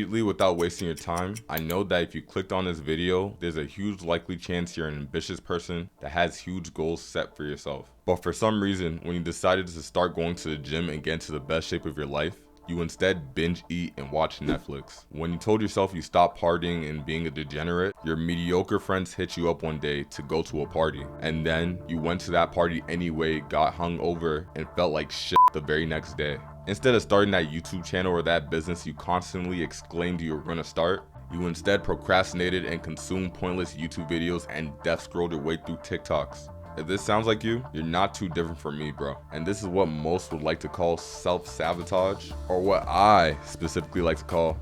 immediately without wasting your time, I know that if you clicked on this video, there's a huge likely chance you're an ambitious person that has huge goals set for yourself. But for some reason, when you decided to start going to the gym and get into the best shape of your life, you instead binge eat and watch Netflix. When you told yourself you stopped partying and being a degenerate, your mediocre friends hit you up one day to go to a party. And then you went to that party anyway, got hungover, and felt like shit the very next day. Instead of starting that YouTube channel or that business you constantly exclaimed you were gonna start, you instead procrastinated and consumed pointless YouTube videos and death scrolled your way through TikToks. If this sounds like you, you're not too different from me, bro. And this is what most would like to call self-sabotage, or what I specifically like to call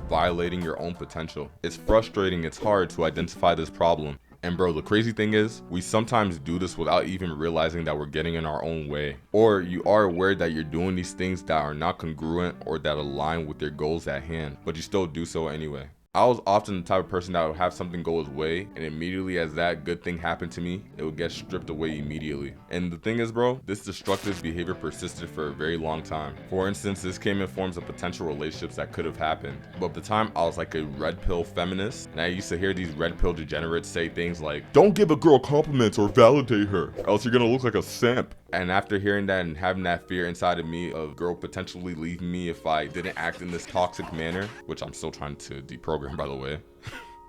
violating your own potential. It's frustrating, it's hard to identify this problem. And bro, the crazy thing is, we sometimes do this without even realizing that we're getting in our own way. Or you are aware that you're doing these things that are not congruent or that align with your goals at hand, but you still do so anyway. I was often the type of person that would have something go his way, and immediately as that good thing happened to me, it would get stripped away immediately. And the thing is, bro, this destructive behavior persisted for a very long time. For instance, this came in forms of potential relationships that could have happened. But at the time, I was like a red pill feminist, and I used to hear these red pill degenerates say things like, "Don't give a girl compliments or validate her, else you're gonna look like a simp." And after hearing that and having that fear inside of me of girl potentially leaving me if I didn't act in this toxic manner, which I'm still trying to deprogram, by the way,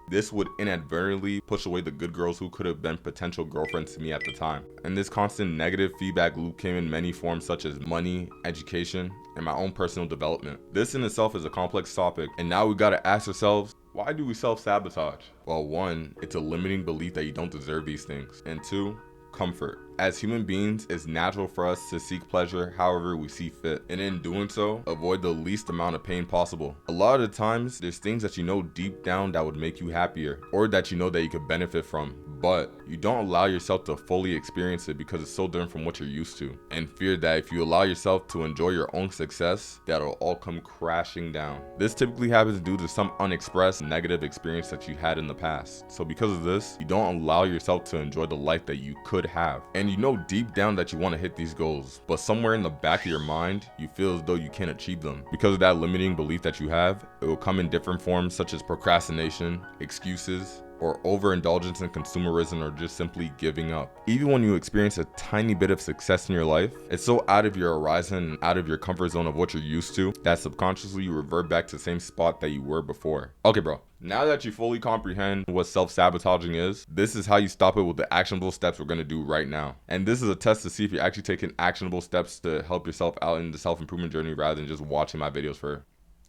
this would inadvertently push away the good girls who could have been potential girlfriends to me at the time. And this constant negative feedback loop came in many forms such as money, education, and my own personal development. This in itself is a complex topic, and now we gotta ask ourselves, why do we self-sabotage? Well, one, it's a limiting belief that you don't deserve these things. And two, comfort. As human beings, it's natural for us to seek pleasure however we see fit, and in doing so, avoid the least amount of pain possible. A lot of the times, there's things that you know deep down that would make you happier, or that you know that you could benefit from, but you don't allow yourself to fully experience it because it's so different from what you're used to, and fear that if you allow yourself to enjoy your own success, that'll all come crashing down. This typically happens due to some unexpressed negative experience that you had in the past. So because of this, you don't allow yourself to enjoy the life that you could have. And you know deep down that you want to hit these goals, but somewhere in the back of your mind, you feel as though you can't achieve them. Because of that limiting belief that you have, it will come in different forms such as procrastination, excuses, or overindulgence in consumerism, or just simply giving up. Even when you experience a tiny bit of success in your life, it's so out of your horizon and out of your comfort zone of what you're used to that subconsciously you revert back to the same spot that you were before. Okay, bro. Now that you fully comprehend what self-sabotaging is, this is how you stop it with the actionable steps we're going to do right now. And this is a test to see if you're actually taking actionable steps to help yourself out in the self-improvement journey rather than just watching my videos for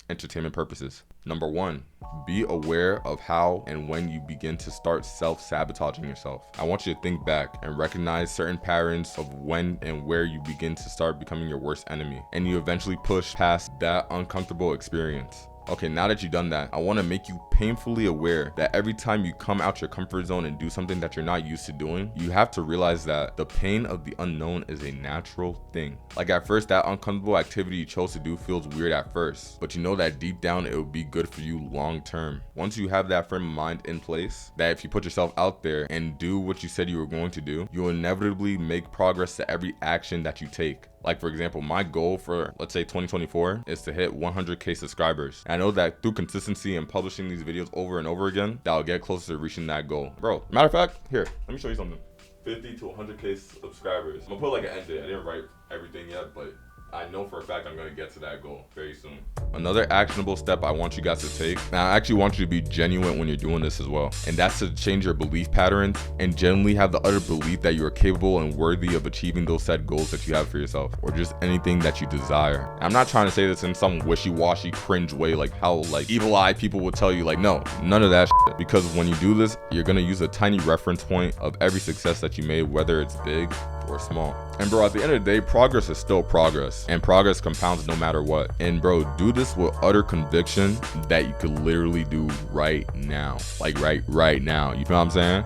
entertainment purposes. Number one, be aware of how and when you begin to start self-sabotaging yourself. I want you to think back and recognize certain patterns of when and where you begin to start becoming your worst enemy, and you eventually push past that uncomfortable experience. Okay, now that you've done that, I want to make you painfully aware that every time you come out your comfort zone and do something that you're not used to doing, you have to realize that the pain of the unknown is a natural thing. Like at first, that uncomfortable activity you chose to do feels weird at first, but you know that deep down it will be good for you long term. Once you have that frame of mind in place, that if you put yourself out there and do what you said you were going to do, you'll inevitably make progress to every action that you take. Like for example, my goal for, let's say 2024 is to hit 100K subscribers. And I know that through consistency and publishing these videos over and over again, that I'll get closer to reaching that goal. Bro, matter of fact, here, let me show you something. 50 to 100K subscribers. I'm gonna put like an end date. I didn't write everything yet, but I know for a fact I'm gonna get to that goal very soon. Another actionable step I want you guys to take, and I actually want you to be genuine when you're doing this as well, and that's to change your belief patterns and genuinely have the utter belief that you are capable and worthy of achieving those set goals that you have for yourself, or just anything that you desire. I'm not trying to say this in some wishy-washy cringe way, like how like evil eye people would tell you, like no, none of that shit. Because when you do this, you're gonna use a tiny reference point of every success that you made, whether it's big or small. And bro, at the end of the day, progress is still progress, and progress compounds no matter what. And bro, do this with utter conviction that you could literally do right now. Like right now. You feel what I'm saying?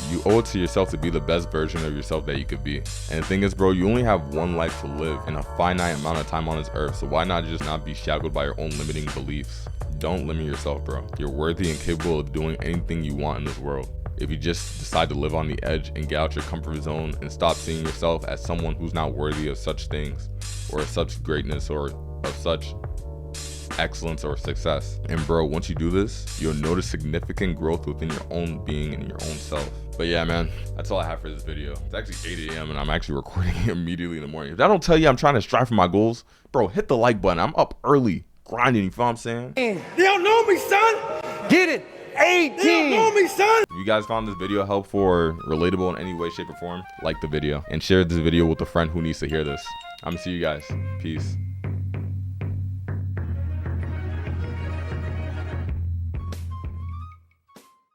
You owe it to yourself to be the best version of yourself that you could be. And the thing is, bro, you only have one life to live and a finite amount of time on this earth. So why not just not be shackled by your own limiting beliefs? Don't limit yourself, bro. You're worthy and capable of doing anything you want in this world. If you just decide to live on the edge and get out your comfort zone and stop seeing yourself as someone who's not worthy of such things, or such greatness, or of such excellence, or success. And bro, once you do this, you'll notice significant growth within your own being and your own self. But yeah, man, that's all I have for this video. It's actually 8 a.m. and I'm actually recording it immediately in the morning. If that don't tell you I'm trying to strive for my goals, bro, hit the like button. I'm up early grinding, you feel what I'm saying? They don't know me, son. Get it. 18. They don't know me, son. If you guys found this video helpful or relatable in any way, shape, or form, like the video and share this video with a friend who needs to hear this. I'm gonna see you guys. Peace.